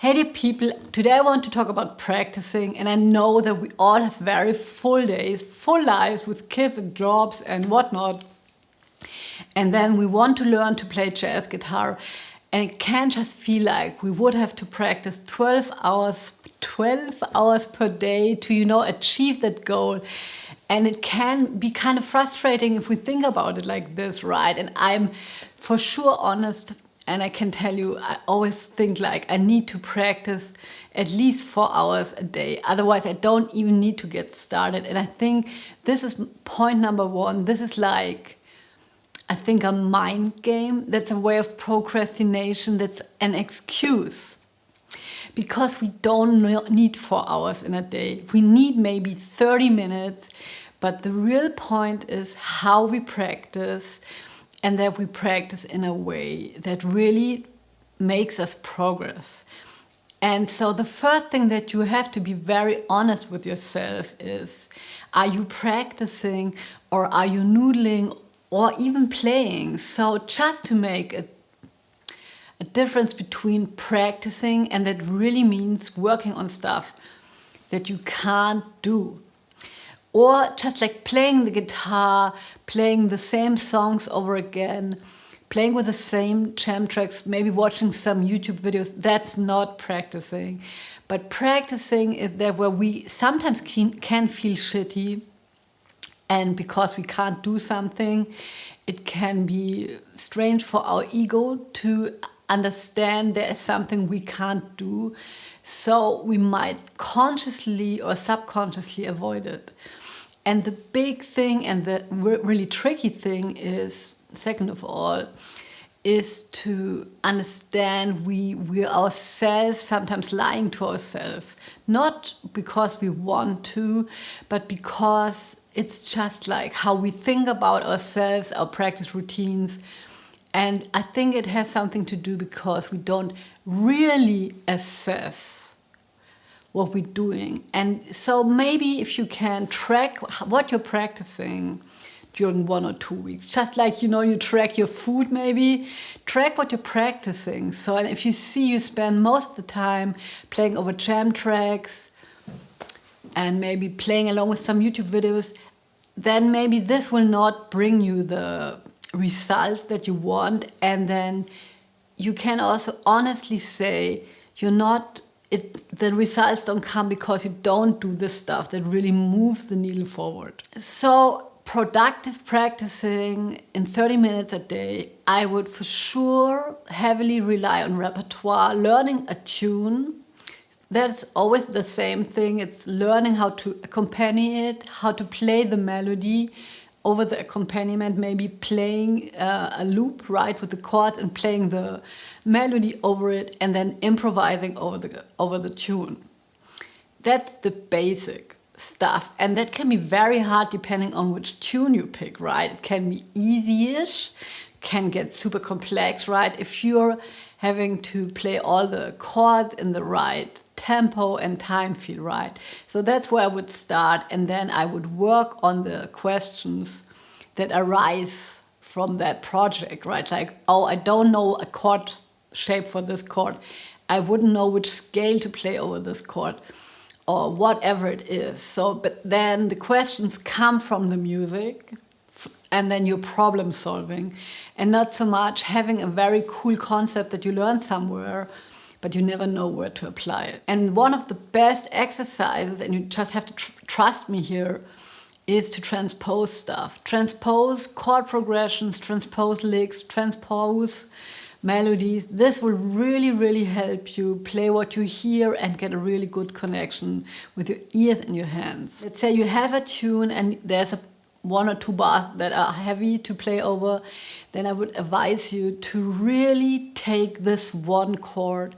Hey dear people, today I want to talk about practicing, and I know that we all have very full days, full lives with kids and jobs and whatnot. And then we want to learn to play jazz guitar, and it can just feel like we would have to practice 12 hours per day to, achieve that goal. And it can be kind of frustrating if we think about it like this, right? And I'm for sure honest. And I can tell you, I always think like I need to practice at least 4 hours a day. Otherwise, I don't even need to get started. And I think this is point number one. This is like, I think, a mind game. That's a way of procrastination. That's an excuse. Because we don't need 4 hours in a day. We need maybe 30 minutes. But the real point is how we practice. And that we practice in a way that really makes us progress. And so the first thing that you have to be very honest with yourself is, are you practicing or are you noodling or even playing? So just to make a difference between practicing, and that really means working on stuff that you can't do. Or just like playing the guitar, playing the same songs over again, playing with the same jam tracks, maybe watching some YouTube videos. That's not practicing. But practicing is there where we sometimes can feel shitty. And because we can't do something, it can be strange for our ego to understand there is something we can't do. So we might consciously or subconsciously avoid it. And the big thing and the really tricky thing is, second of all, is to understand we're ourselves sometimes lying to ourselves. Not because we want to, but because it's just like how we think about ourselves, our practice routines. And I think it has something to do because we don't really assess what we're doing. And so maybe if you can track what you're practicing during 1 or 2 weeks, just like, you track your food, maybe track what you're practicing. So and if you see you spend most of the time playing over jam tracks and maybe playing along with some YouTube videos, then maybe this will not bring you the results that you want. And then you can also honestly say the results don't come because you don't do the stuff that really moves the needle forward. So productive practicing in 30 minutes a day, I would for sure heavily rely on repertoire, learning a tune. That's always the same thing. It's learning how to accompany it, how to play the melody over the accompaniment, maybe playing a loop, right, with the chords and playing the melody over it, and then improvising over the tune. That's the basic stuff, and that can be very hard depending on which tune you pick, right? It can be easy-ish, can get super complex, right? If you're having to play all the chords in the right tempo and time feel right. So that's where I would start, and then I would work on the questions that arise from that project, right? Like, oh, I don't know a chord shape for this chord. I wouldn't know which scale to play over this chord or whatever it is. So, but then the questions come from the music, and then you're problem solving, and not so much having a very cool concept that you learn somewhere, but you never know where to apply it. And one of the best exercises, and you just have to trust me here, is to transpose stuff. Transpose chord progressions, transpose licks, transpose melodies. This will really, really help you play what you hear and get a really good connection with your ears and your hands. Let's say you have a tune and there's 1 or 2 bars that are heavy to play over, then I would advise you to really take this one chord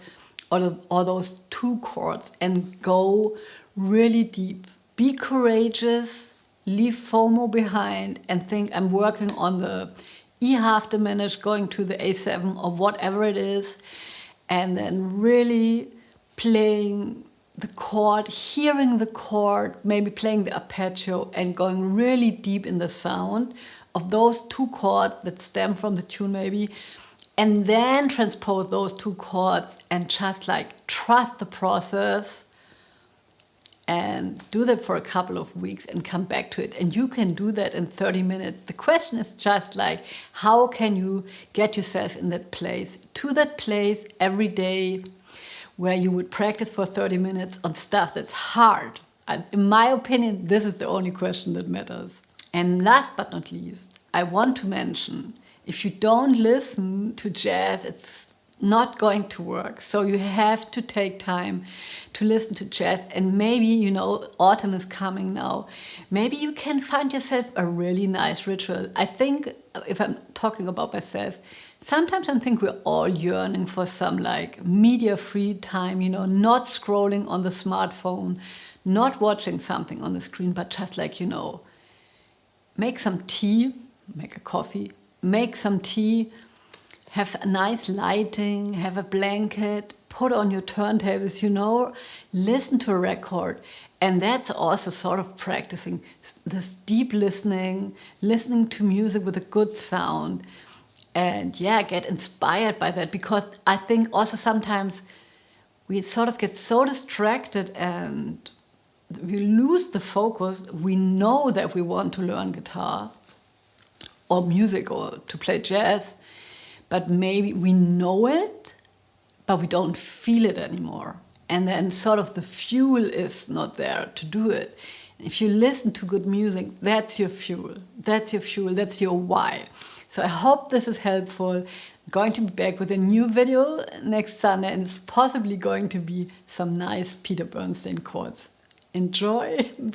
or those 2 chords and go really deep. Be courageous, leave FOMO behind, and think I'm working on the E half diminished going to the A7 or whatever it is, and then really playing the chord, hearing the chord, maybe playing the arpeggio and going really deep in the sound of those 2 chords that stem from the tune maybe, And then transpose those two chords and just like trust the process and do that for a couple of weeks and come back to it. And you can do that in 30 minutes. The question is just like, how can you get yourself in that place, to that place every day where you would practice for 30 minutes on stuff that's hard? And in my opinion, this is the only question that matters. And last but not least, I want to mention, if you don't listen to jazz, it's not going to work. So you have to take time to listen to jazz. And maybe, you know, autumn is coming now. Maybe you can find yourself a really nice ritual. I think, if I'm talking about myself, sometimes I think we're all yearning for some like media-free time, you know, not scrolling on the smartphone, not watching something on the screen, but just like, you know, make some tea, make a coffee, make some tea, have a nice lighting, have a blanket, put on your turntables, you know, listen to a record. And that's also sort of practicing this deep listening, listening to music with a good sound. And yeah, get inspired by that, because I think also sometimes we sort of get so distracted and we lose the focus. We know that we want to learn guitar or music or to play jazz, but maybe we know it, but we don't feel it anymore. And then sort of the fuel is not there to do it. If you listen to good music, that's your fuel. That's your fuel, that's your why. So I hope this is helpful. I'm going to be back with a new video next Sunday, and it's possibly going to be some nice Peter Bernstein chords. Enjoy! Bye.